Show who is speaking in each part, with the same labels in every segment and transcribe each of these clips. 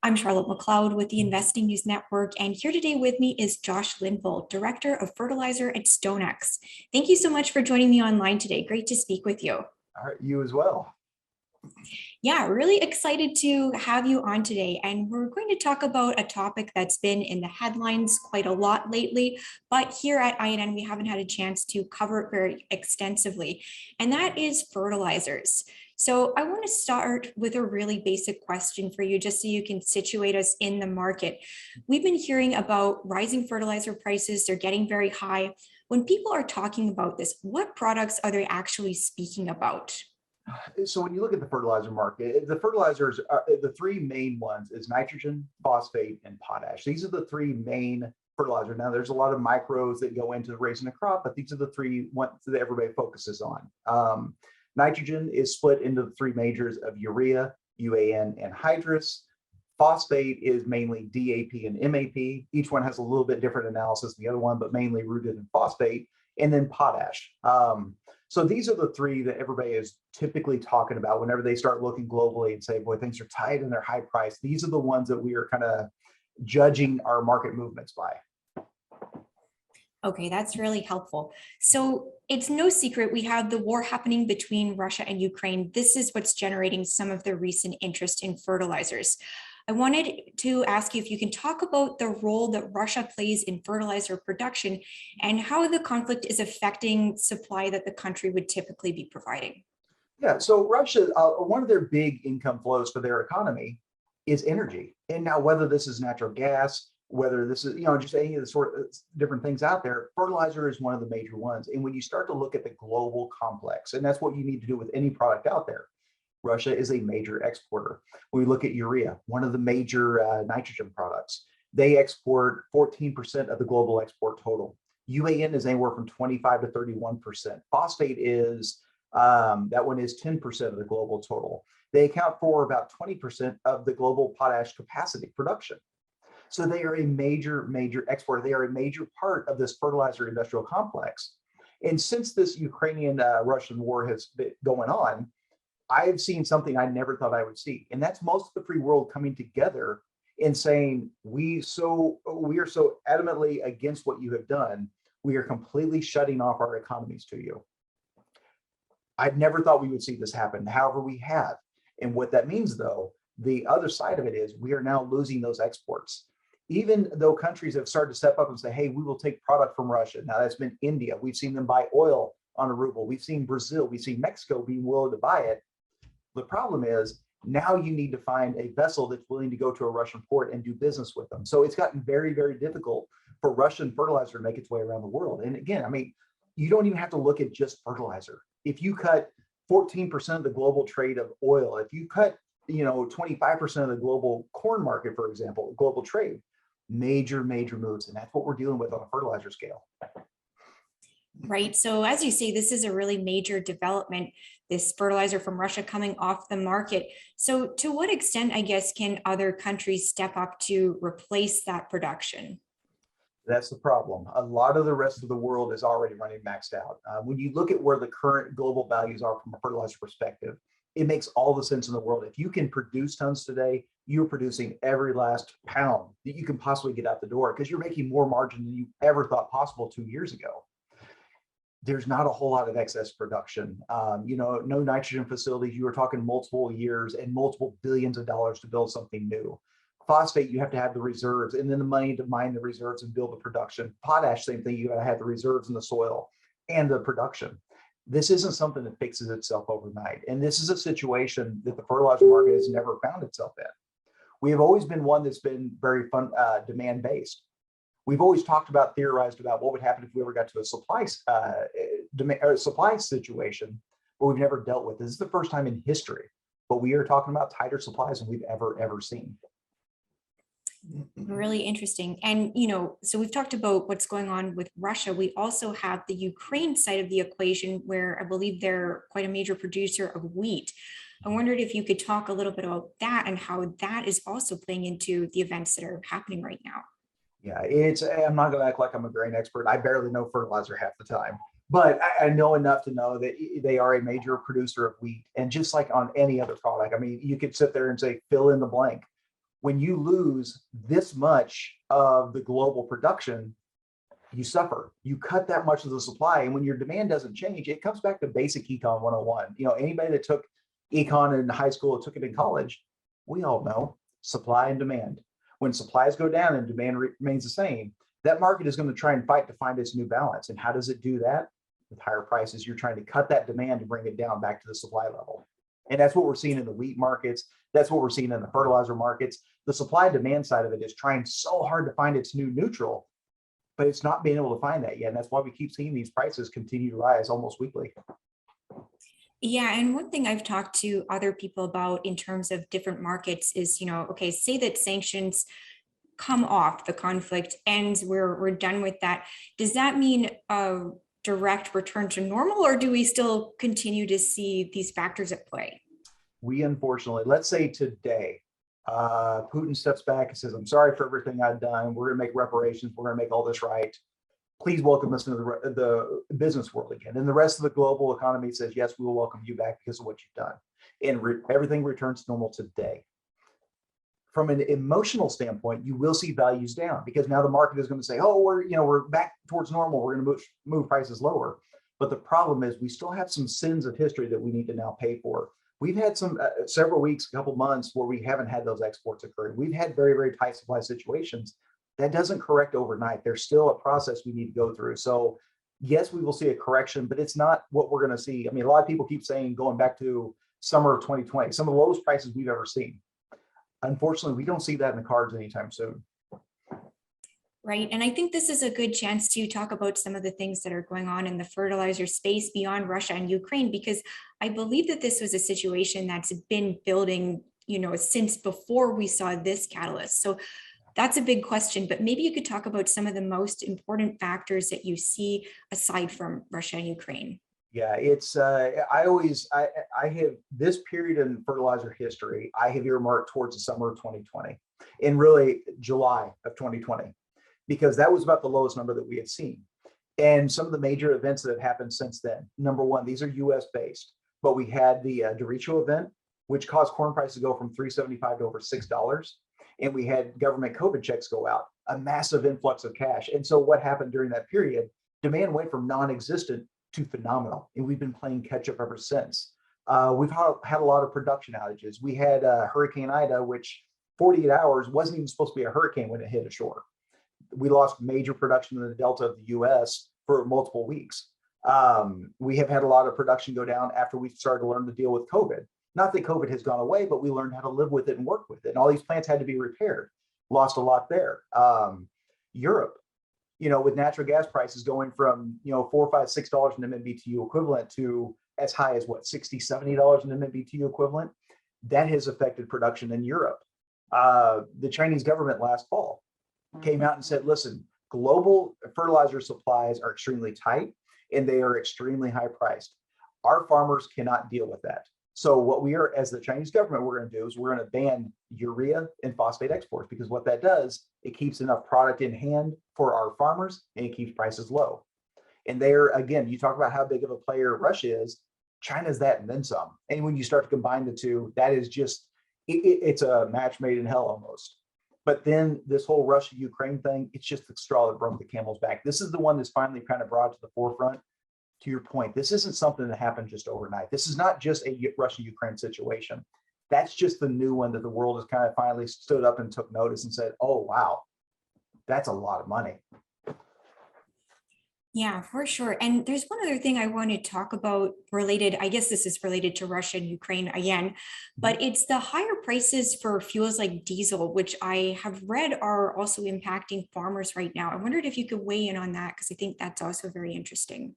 Speaker 1: I'm Charlotte McLeod with the Investing News Network, and here today with me is Josh Linville, Director of Fertilizer at StoneX. Thank you so much for joining me online today. Great to speak with you.
Speaker 2: All right, you as well.
Speaker 1: Yeah, really excited to have you on today. And we're going to talk about a topic that's been in the headlines quite a lot lately, but here at INN, we haven't had a chance to cover it very extensively, and that is fertilizers. So I want to start with a really basic question for you, just so you can situate us in the market. We've been hearing about rising fertilizer prices. They're getting very high. When people are talking about this, what products are they actually speaking about?
Speaker 2: So when you look at the fertilizer market, the fertilizers are the three main ones is nitrogen, phosphate, and potash. These are the three main fertilizers. Now there's a lot of micros that go into raising a crop, but these are the three ones that everybody focuses on. Nitrogen is split into the three majors of urea, UAN, and hydrous. Phosphate is mainly DAP and MAP. Each one has a little bit different analysis than the other one, but mainly rooted in phosphate. And then potash. So these are the three that everybody is typically talking about whenever they start looking globally and say, boy, things are tight and they're high priced. These are the ones that we are kind of judging our market movements by.
Speaker 1: Okay, that's really helpful. So it's no secret we have the war happening between Russia and Ukraine. This is what's generating some of the recent interest in fertilizers. I wanted to ask you if you can talk about the role that Russia plays in fertilizer production and how the conflict is affecting supply that the country would typically be providing.
Speaker 2: Yeah, so Russia, one of their big income flows for their economy is energy. And now whether this is natural gas, whether this is, just any of the sort of different things out there, fertilizer is one of the major ones. And when you start to look at the global complex, and that's what you need to do with any product out there, Russia is a major exporter. When we look at urea, one of the major nitrogen products, they export 14% of the global export total. UAN is anywhere from 25 to 31%. Phosphate is, that one is 10% of the global total. They account for about 20% of the global potash capacity production. So they are a major exporter. They are a major part of this fertilizer industrial complex. And since this Ukrainian-Russian war has been going on, I've seen something I never thought I would see. And that's most of the free world coming together and saying, we are so adamantly against what you have done. We are completely shutting off our economies to you. I never thought we would see this happen. However, we have. And what that means, though, the other side of it is we are now losing those exports. Even though countries have started to step up and say, hey, we will take product from Russia. Now that's been India. We've seen them buy oil on a ruble. We've seen Brazil. We've seen Mexico being willing to buy it. The problem is now you need to find a vessel that's willing to go to a Russian port and do business with them. So it's gotten very, very difficult for Russian fertilizer to make its way around the world. And again, I mean, you don't even have to look at just fertilizer. If you cut 14% of the global trade of oil, if you cut 25% of the global corn market, for example, global trade, major moves. And that's what we're dealing with on a fertilizer scale.
Speaker 1: Right. So as you say, this is a really major development, this fertilizer from Russia coming off the market. So to what extent, I guess, can other countries step up to replace that production?
Speaker 2: That's the problem. A lot of the rest of the world is already running maxed out. When you look at where the current global values are from a fertilizer perspective, it makes all the sense in the world. If you can produce tons today, you're producing every last pound that you can possibly get out the door because you're making more margin than you ever thought possible 2 years ago. There's not a whole lot of excess production. No nitrogen facilities. You were talking multiple years and multiple billions of dollars to build something new. Phosphate, you have to have the reserves and then the money to mine the reserves and build the production. Potash, same thing. You got to have the reserves in the soil and the production. This isn't something that fixes itself overnight. And this is a situation that the fertilizer market has never found itself in. We have always been one that's been very demand-based. We've always theorized about what would happen if we ever got to a supply situation, but we've never dealt with. This is the first time in history, but we are talking about tighter supplies than we've ever seen.
Speaker 1: Really interesting. And, so we've talked about what's going on with Russia. We also have the Ukraine side of the equation, where I believe they're quite a major producer of wheat. I wondered if you could talk a little bit about that and how that is also playing into the events that are happening right now.
Speaker 2: Yeah, I'm not going to act like I'm a grain expert. I barely know fertilizer half the time, but I know enough to know that they are a major producer of wheat. And just like on any other product, I mean, you could sit there and say, fill in the blank. When you lose this much of the global production, you suffer. You cut that much of the supply, and when your demand doesn't change, it comes back to basic econ 101. Anybody that took econ in high school or took it in college, we all know supply and demand. When supplies go down and demand remains the same, that market is going to try and fight to find its new balance. And how does it do that? With higher prices. You're trying to cut that demand to bring it down back to the supply level. And that's what we're seeing in the wheat markets. That's what we're seeing in the fertilizer markets. The supply demand side of it is trying so hard to find its new neutral, but it's not being able to find that yet. And that's why we keep seeing these prices continue to rise almost weekly.
Speaker 1: Yeah, and one thing I've talked to other people about in terms of different markets is, okay, say that sanctions come off, the conflict ends, we're done with that. Does that mean a direct return to normal, or do we still continue to see these factors at play?
Speaker 2: We unfortunately, let's say today, Putin steps back and says, I'm sorry for everything I've done. We're going to make reparations. We're going to make all this right. Please welcome us into the business world again. And the rest of the global economy says, yes, we will welcome you back because of what you've done. And everything returns to normal today. From an emotional standpoint, you will see values down because now the market is going to say, oh, we're back towards normal. We're going to move prices lower. But the problem is we still have some sins of history that we need to now pay for. We've had some several weeks, a couple months where we haven't had those exports occurring. We've had very, very tight supply situations. That doesn't correct overnight. There's still a process we need to go through. So yes, we will see a correction, but it's not what we're going to see. I mean, a lot of people keep saying going back to summer of 2020, some of the lowest prices we've ever seen. Unfortunately, we don't see that in the cards anytime soon.
Speaker 1: Right. And I think this is a good chance to talk about some of the things that are going on in the fertilizer space beyond Russia and Ukraine, because I believe that this was a situation that's been building, since before we saw this catalyst. So that's a big question, but maybe you could talk about some of the most important factors that you see aside from Russia and Ukraine.
Speaker 2: Yeah, it's I have this period in fertilizer history, I have earmarked towards the summer of 2020 and really July of 2020, because that was about the lowest number that we had seen. And some of the major events that have happened since then, number one, these are US based, but we had the derecho event, which caused corn prices to go from $3.75 to over $6. And we had government COVID checks go out, a massive influx of cash. And so what happened during that period, demand went from non-existent to phenomenal. And we've been playing catch up ever since. We've had a lot of production outages. We had Hurricane Ida, which 48 hours wasn't even supposed to be a hurricane when it hit ashore. We lost major production in the Delta of the US for multiple weeks. We have had a lot of production go down after we started to learn to deal with COVID. Not that COVID has gone away, but we learned how to live with it and work with it. And all these plants had to be repaired. Lost a lot there. Europe, with natural gas prices going from, $4, $5, $6 an MMBTU equivalent to as high as what, $60, $70 an MMBTU equivalent. That has affected production in Europe. The Chinese government last fall came out and said, listen, global fertilizer supplies are extremely tight and they are extremely high priced. Our farmers cannot deal with that. So what we are, as the Chinese government, we're going to do is we're going to ban urea and phosphate exports, because what that does, it keeps enough product in hand for our farmers and it keeps prices low. And there, again, you talk about how big of a player Russia is. China's that and then some. And when you start to combine the two, that is just, it's a match made in hell almost. But then this whole Russia-Ukraine thing, it's just the straw that broke the camel's back. This is the one that's finally kind of brought to the forefront. To your point, this isn't something that happened just overnight. This is not just a Russia-Ukraine situation. That's just the new one that the world has kind of finally stood up and took notice and said, oh, wow, that's a lot of money.
Speaker 1: Yeah, for sure. And there's one other thing I want to talk about related, I guess this is related to Russia and Ukraine again, but it's the higher prices for fuels like diesel, which I have read are also impacting farmers right now. I wondered if you could weigh in on that, because I think that's also very interesting.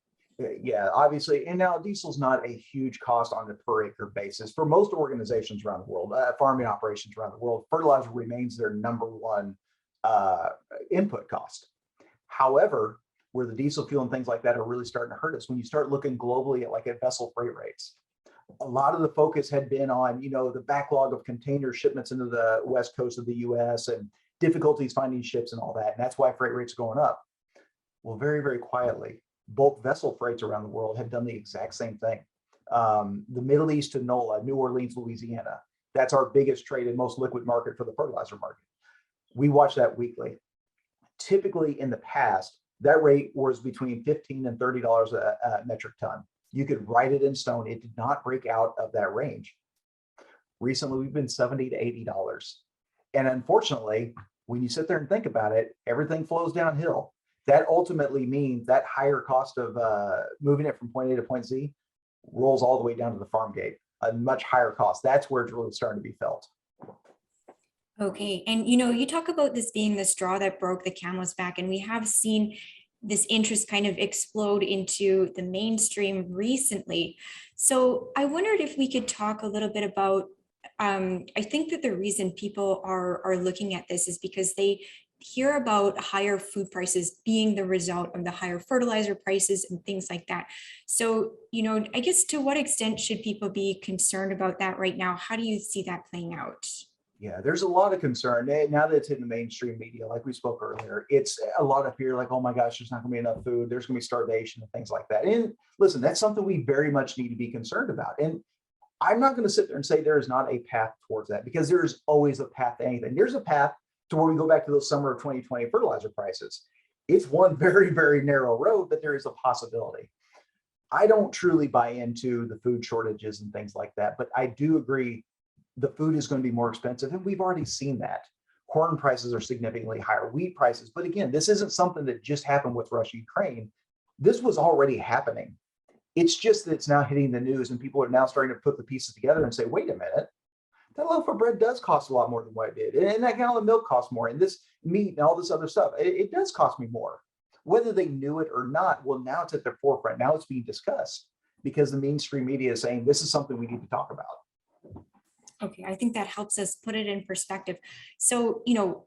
Speaker 2: Yeah, obviously. And now diesel's not a huge cost on a per acre basis. For most organizations around the world, farming operations around the world, fertilizer remains their number one input cost. However, where the diesel fuel and things like that are really starting to hurt us, when you start looking globally at vessel freight rates, a lot of the focus had been on, the backlog of container shipments into the West Coast of the US and difficulties finding ships and all that. And that's why freight rates are going up. Well, very, very quietly, bulk vessel freights around the world have done the exact same thing. The Middle East to NOLA, New Orleans, Louisiana, That's our biggest trade and most liquid market for the fertilizer market. We watch that weekly. Typically in the past, that rate was between $15 and $30 a metric ton. You could write it in stone. It did not break out of that range. Recently, we've been $70 to $80. And unfortunately, when you sit there and think about it, everything flows downhill. That ultimately means that higher cost of moving it from point A to point Z rolls all the way down to the farm gate, a much higher cost. That's where it's really starting to be felt.
Speaker 1: Okay. And you talk about this being the straw that broke the camel's back, and we have seen this interest kind of explode into the mainstream recently. So I wondered if we could talk a little bit about, I think that the reason people are looking at this is because they hear about higher food prices being the result of the higher fertilizer prices and things like that. So, I guess to what extent should people be concerned about that right now? How do you see that playing out?
Speaker 2: Yeah, there's a lot of concern now that it's in the mainstream media, like we spoke earlier. It's a lot of fear, like, oh my gosh, there's not going to be enough food. There's going to be starvation and things like that. And listen, that's something we very much need to be concerned about. And I'm not going to sit there and say there is not a path towards that, because there's always a path to anything. There's a path to where we go back to those summer of 2020 fertilizer prices. It's one very, very narrow road, but there is a possibility. I don't truly buy into the food shortages and things like that, but I do agree the food is going to be more expensive. And we've already seen that. Corn prices are significantly higher, wheat prices. But again, this isn't something that just happened with Russia, Ukraine. This was already happening. It's just that it's now hitting the news, and people are now starting to put the pieces together and say, wait a minute, that loaf of bread does cost a lot more than what it did. And that gallon of milk costs more. And this meat and all this other stuff, it does cost me more. Whether they knew it or not, well, now it's at their forefront. Now it's being discussed because the mainstream media is saying this is something we need to talk about.
Speaker 1: Okay, I think that helps us put it in perspective. So,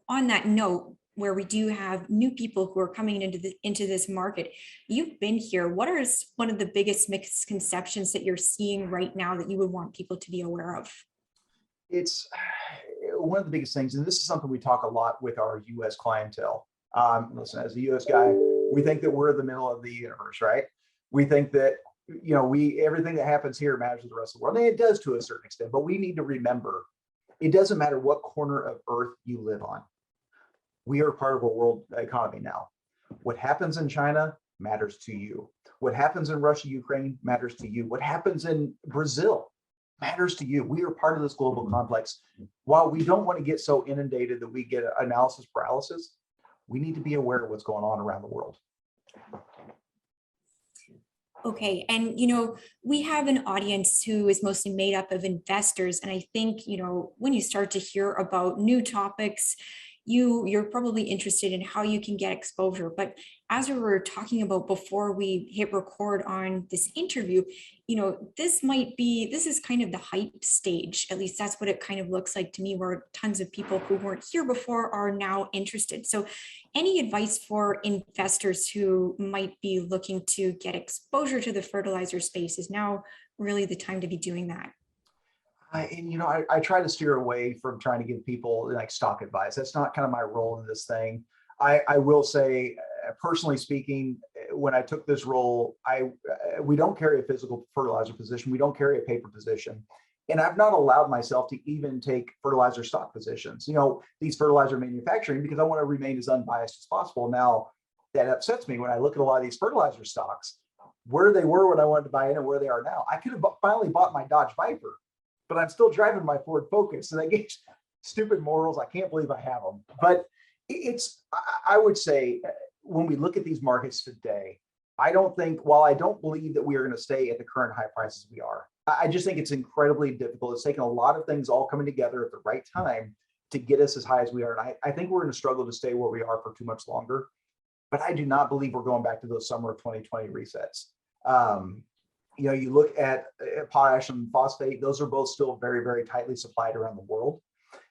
Speaker 1: on that note, where we do have new people who are coming into this market, you've been here. What are one of the biggest misconceptions that you're seeing right now that you would want people to be aware of?
Speaker 2: It's one of the biggest things, and this is something we talk a lot with our U.S. clientele. Listen, as a U.S. guy, we think that we're in the middle of the universe, right? We think that everything that happens here matters to the rest of the world, and it does to a certain extent. But we need to remember, it doesn't matter what corner of Earth you live on. We are part of a world economy now. What happens in China matters to you. What happens in Russia, Ukraine matters to you. What happens in Brazil matters to you. We are part of this global complex. While we don't want to get so inundated that we get analysis paralysis, we need to be aware of what's going on around the world.
Speaker 1: Okay. And, we have an audience who is mostly made up of investors. And I think, when you start to hear about new topics, you're probably interested in how you can get exposure. But as we were talking about before we hit record on this interview, this is kind of the hype stage. At least that's what it kind of looks like to me, where tons of people who weren't here before are now interested. So any advice for investors who might be looking to get exposure to the fertilizer space? Is now really the time to be doing that?
Speaker 2: I try to steer away from trying to give people like stock advice. That's not kind of my role in this thing. I will say, personally speaking, when I took this role, we don't carry a physical fertilizer position. We don't carry a paper position. And I've not allowed myself to even take fertilizer stock positions, these fertilizer manufacturing, because I want to remain as unbiased as possible. Now, that upsets me when I look at a lot of these fertilizer stocks, where they were when I wanted to buy in and where they are now. I could have finally bought my Dodge Viper, but I'm still driving my Ford Focus. And I get stupid morals. I can't believe I have them. But I would say, when we look at these markets today, while I don't believe that we are going to stay at the current high prices we are, I just think it's incredibly difficult. It's taken a lot of things all coming together at the right time to get us as high as we are. And I think we're going to struggle to stay where we are for too much longer. But I do not believe we're going back to those summer of 2020 resets. You look at potash and phosphate, those are both still very, very tightly supplied around the world.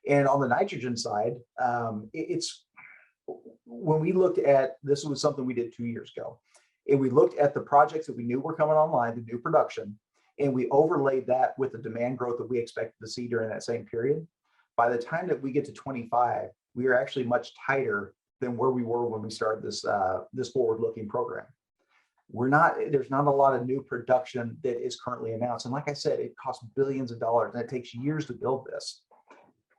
Speaker 2: And on the nitrogen side, when we looked at, this was something we did 2 years ago, and we looked at the projects that we knew were coming online, the new production, and we overlaid that with the demand growth that we expected to see during that same period. By the time that we get to 25, we are actually much tighter than where we were when we started this forward-looking program. there's not a lot of new production that is currently announced. And like I said, it costs billions of dollars and it takes years to build this.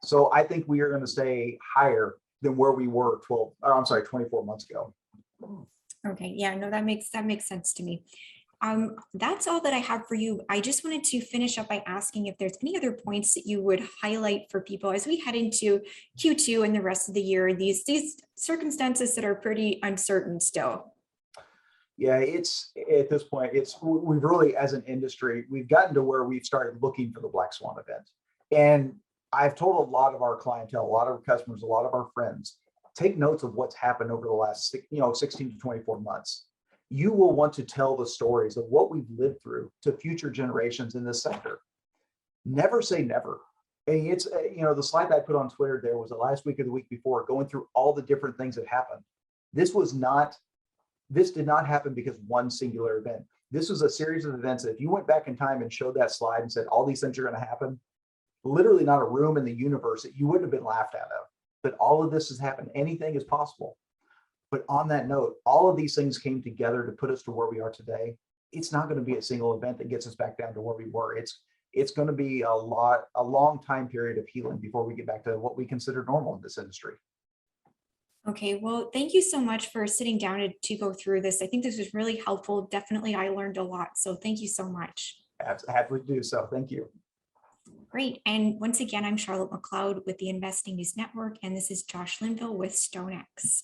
Speaker 2: So I think we are going to stay higher than where we were 24 months ago.
Speaker 1: Okay, yeah, no, that makes sense to me. That's all that I have for you. I just wanted to finish up by asking if there's any other points that you would highlight for people as we head into Q2 and the rest of the year, these circumstances that are pretty uncertain still.
Speaker 2: Yeah, it's at this point, we've really, as an industry, we've gotten to where we've started looking for the Black Swan event. And I've told a lot of our clientele, a lot of our customers, a lot of our friends, take notes of what's happened over the last 16 to 24 months. You will want to tell the stories of what we've lived through to future generations in this sector. Never say never. And it's, the slide that I put on Twitter there was the last week of the week before, going through all the different things that happened. This did not happen because one singular event. This was a series of events that if you went back in time and showed that slide and said, all these things are going to happen, literally not a room in the universe that you wouldn't have been laughed out of. But all of this has happened. Anything is possible. But on that note, all of these things came together to put us to where we are today. It's not going to be a single event that gets us back down to where we were. It's going to be a long time period of healing before we get back to what we consider normal in this industry.
Speaker 1: Okay, well, thank you so much for sitting down to go through this. I think this was really helpful. Definitely, I learned a lot. So thank you so much.
Speaker 2: Happy to do so. Thank you.
Speaker 1: Great. And once again, I'm Charlotte McLeod with the Investing News Network, and this is Josh Linville with StoneX.